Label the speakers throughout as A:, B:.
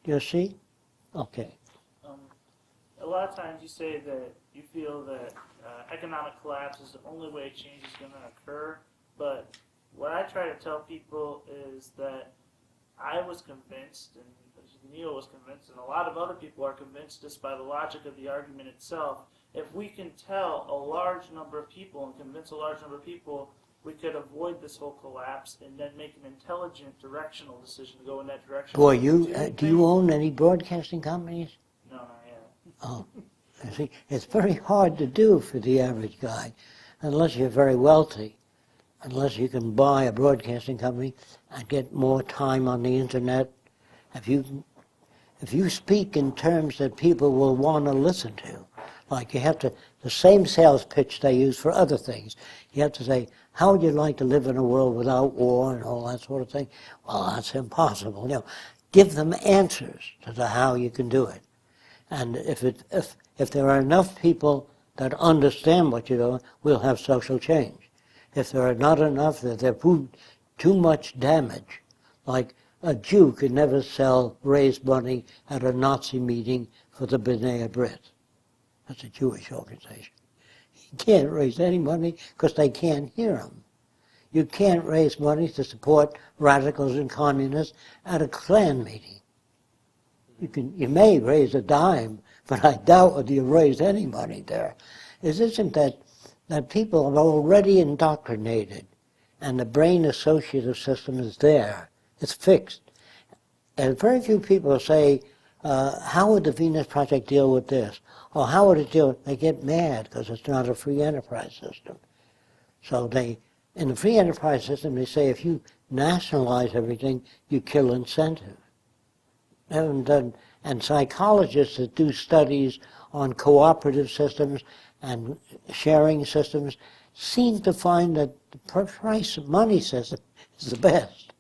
A: You see? Okay.
B: A lot of times you say that you feel that economic collapse is the only way change is going to occur, but what I try to tell people is that I was convinced, and Neil was convinced, and a lot of other people are convinced just by the logic of the argument itself. If we can tell a large number of people and convince a large number of people, we could avoid this whole collapse and then make an intelligent, directional decision to go in that direction.
A: Boy, do you own any broadcasting companies?
B: No, not yet.
A: Oh, you see, it's very hard to do for the average guy, unless you're very wealthy, unless you can buy a broadcasting company and get more time on the internet. If you speak in terms that people will want to listen to, like you have to, the same sales pitch they use for other things. You have to say, how would you like to live in a world without war and all that sort of thing? Well, that's impossible. You know, give them answers to the how you can do it. And if there are enough people that understand what you're doing, we'll have social change. If there are not enough, that they've proved too much damage, like a Jew could never raise money at a Nazi meeting for the B'nai B'rith. That's a Jewish organization. You can't raise any money because they can't hear him. You can't raise money to support radicals and communists at a Klan meeting. You may raise a dime, but I doubt whether you raise any money there. It isn't that people are already indoctrinated, and the brain associative system is there. It's fixed. And very few people say, how would the Venus Project deal with this? Or how would it deal? They get mad because it's not a free enterprise system. So in the free enterprise system, they say if you nationalize everything, you kill incentive. And psychologists that do studies on cooperative systems and sharing systems seem to find that the price of money system is the best.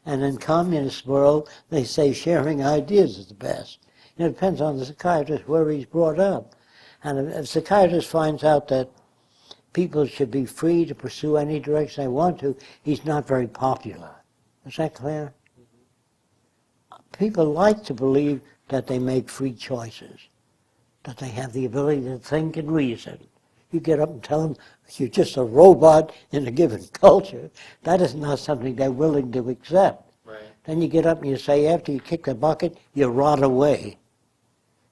A: And in communist world, they say sharing ideas is the best. It depends on the psychiatrist where he's brought up. And if a psychiatrist finds out that people should be free to pursue any direction they want to, he's not very popular. Is that clear? People like to believe that they make free choices, that they have the ability to think and reason. You get up and tell them you're just a robot in a given culture. That is not something they're willing to accept.
C: Right.
A: Then you get up and you say, after you kick the bucket, you rot away.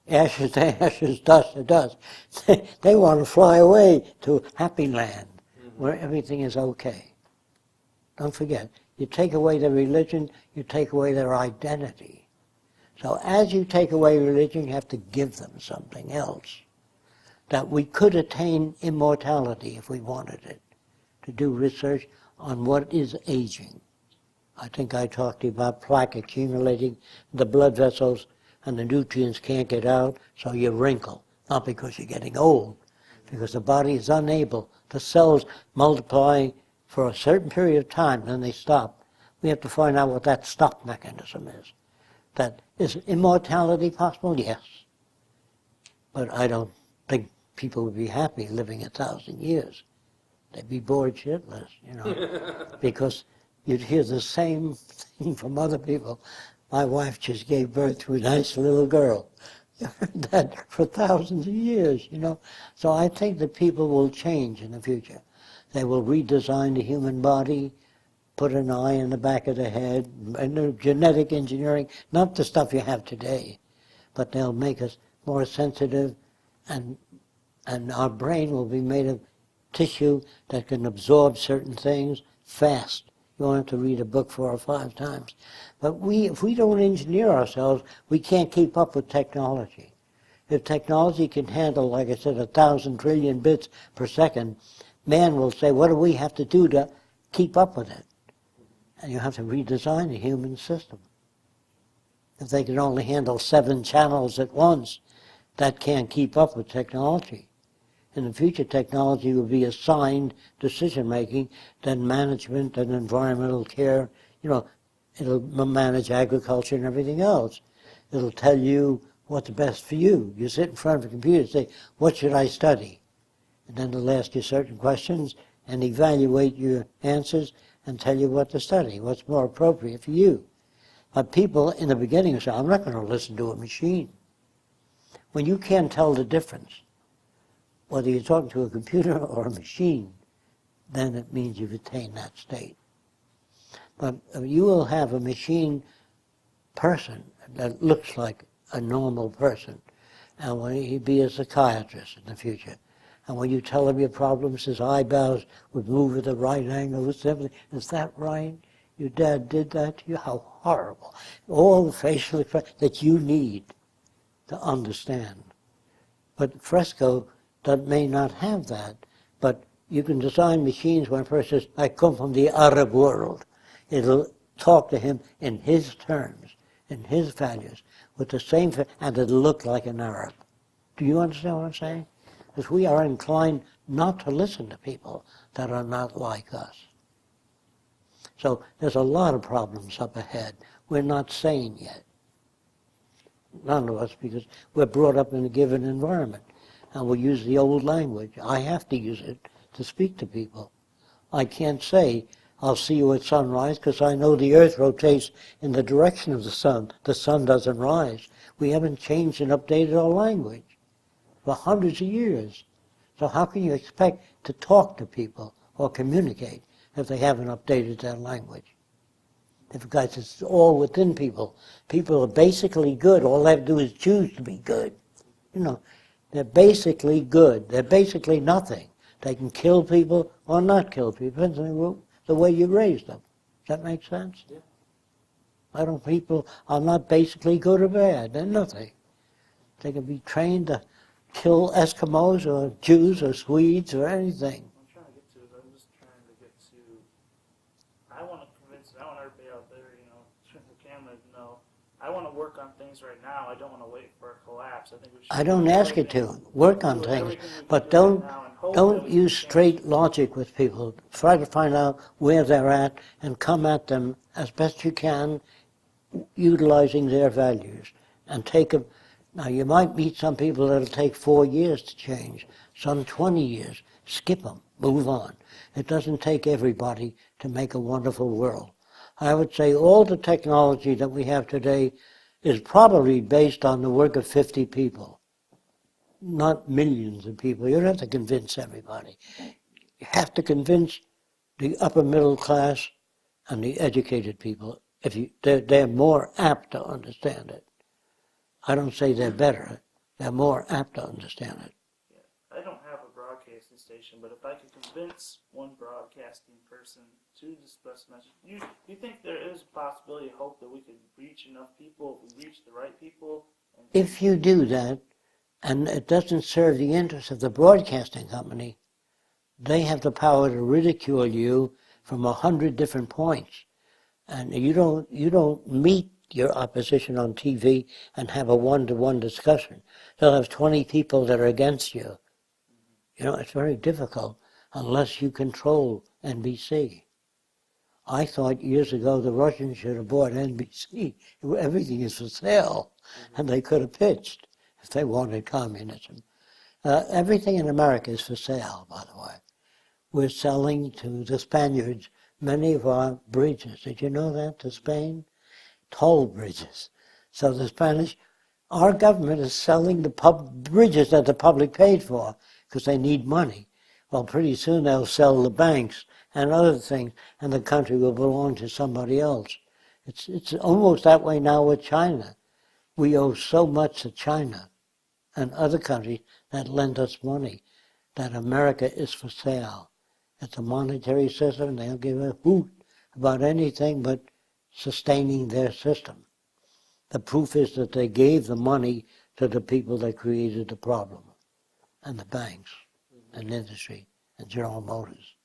A: Ashes to ashes, dust to dust. They want to fly away to happy land, where everything is okay. Don't forget, you take away their religion, you take away their identity. So as you take away religion, you have to give them something else. That we could attain immortality if we wanted it, to do research on what is aging. I think I talked to you about plaque accumulating in the blood vessels, and the nutrients can't get out, so you wrinkle. Not because you're getting old, because the body is unable. The cells multiply for a certain period of time, then they stop. We have to find out what that stop mechanism is. Is immortality possible? Yes. But I don't think people would be happy living 1,000 years. They'd be bored shitless, because you'd hear the same thing from other people. My wife just gave birth to a nice little girl. You heard that for thousands of years, So I think that people will change in the future. They will redesign the human body, put an eye in the back of the head, and genetic engineering, not the stuff you have today, but they'll make us more sensitive, and our brain will be made of tissue that can absorb certain things fast. You won't have to read a book 4 or 5 times. But if we don't engineer ourselves, we can't keep up with technology. If technology can handle, like I said, 1,000 trillion bits per second, man will say, what do we have to do to keep up with it? And you have to redesign the human system. If they can only handle 7 channels at once, that can't keep up with technology. In the future, technology will be assigned decision-making, then management and environmental care. It'll manage agriculture and everything else. It'll tell you what's best for you. You sit in front of a computer and say, what should I study? And then it'll ask you certain questions and evaluate your answers and tell you what to study, what's more appropriate for you. But people in the beginning say, I'm not going to listen to a machine. When you can't tell the difference, whether you're talking to a computer or a machine, then it means you've attained that state. But you will have a machine person that looks like a normal person, and when he'd be a psychiatrist in the future. And when you tell him your problems, his eyebrows would move at the right angle. Everything. Is that right? Your dad did that to you? How horrible. All the facial expressions that you need to understand. But Fresco may not have that, but you can design machines when a person says, I come from the Arab world. It'll talk to him in his terms, in his values, with the same, and it'll look like an Arab. Do you understand what I'm saying? Because we are inclined not to listen to people that are not like us. So there's a lot of problems up ahead. We're not sane yet. None of us, because we're brought up in a given environment. And we use the old language. I have to use it to speak to people. I can't say, I'll see you at sunrise, because I know the earth rotates in the direction of the sun. The sun doesn't rise. We haven't changed and updated our language for hundreds of years. So how can you expect to talk to people or communicate if they haven't updated their language? If guys, it's all within people. People are basically good. All they have to do is choose to be good. You know, they're basically good. They're basically nothing. They can kill people or not kill people, depends on the way you raise them. Does that make sense?
B: Yeah.
A: I don't. People are not basically good or bad. They're nothing. They can be trained to kill Eskimos or Jews or Swedes or anything.
B: I'm trying to get to is I'm just trying to get to. I want to convince. I want everybody out there, the camera to know. I want to work on things right now. I don't want to wait for a collapse. I think we should.
A: I don't ask you to work on things, but don't use straight logic with people. Try to find out where they're at and come at them as best you can, utilizing their values, and take them. Now, you might meet some people that'll take 4 years to change, some 20 years. Skip them, move on. It doesn't take everybody to make a wonderful world. I would say all the technology that we have today is probably based on the work of 50 people, not millions of people. You don't have to convince everybody. You have to convince the upper middle class and the educated people. They're more apt to understand it. I don't say they're better. They're more apt to understand it.
B: Yeah. I don't have a broadcasting station, but if I could convince one broadcasting person to discuss message, you think there is a possibility, hope that we could reach enough people, if we reach the right people?
A: If you do that, and it doesn't serve the interests of the broadcasting company, they have the power to ridicule you from 100 different points. And you don't meet your opposition on TV and have a one-to-one discussion. They'll have 20 people that are against you. It's very difficult unless you control NBC. I thought years ago the Russians should have bought NBC. Everything is for sale, and they could have pitched if they wanted communism. Everything in America is for sale, by the way. We're selling to the Spaniards many of our bridges. Did you know that, to Spain? Toll bridges. So the Spanish, our government is selling the bridges that the public paid for because they need money. Well, pretty soon they'll sell the banks and other things, and the country will belong to somebody else. It's almost that way now with China. We owe so much to China and other countries that lend us money that America is for sale. It's a monetary system. They'll give a hoot about anything but sustaining their system. The proof is that they gave the money to the people that created the problem, and the banks, and industry, and General Motors.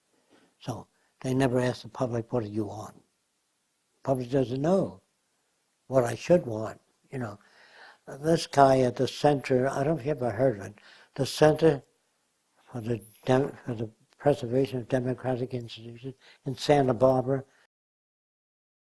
A: So they never ask the public, what do you want? The public doesn't know what I should want. This guy at the center, I don't know if you ever heard of it, the Center for the Preservation of Democratic Institutions in Santa Barbara,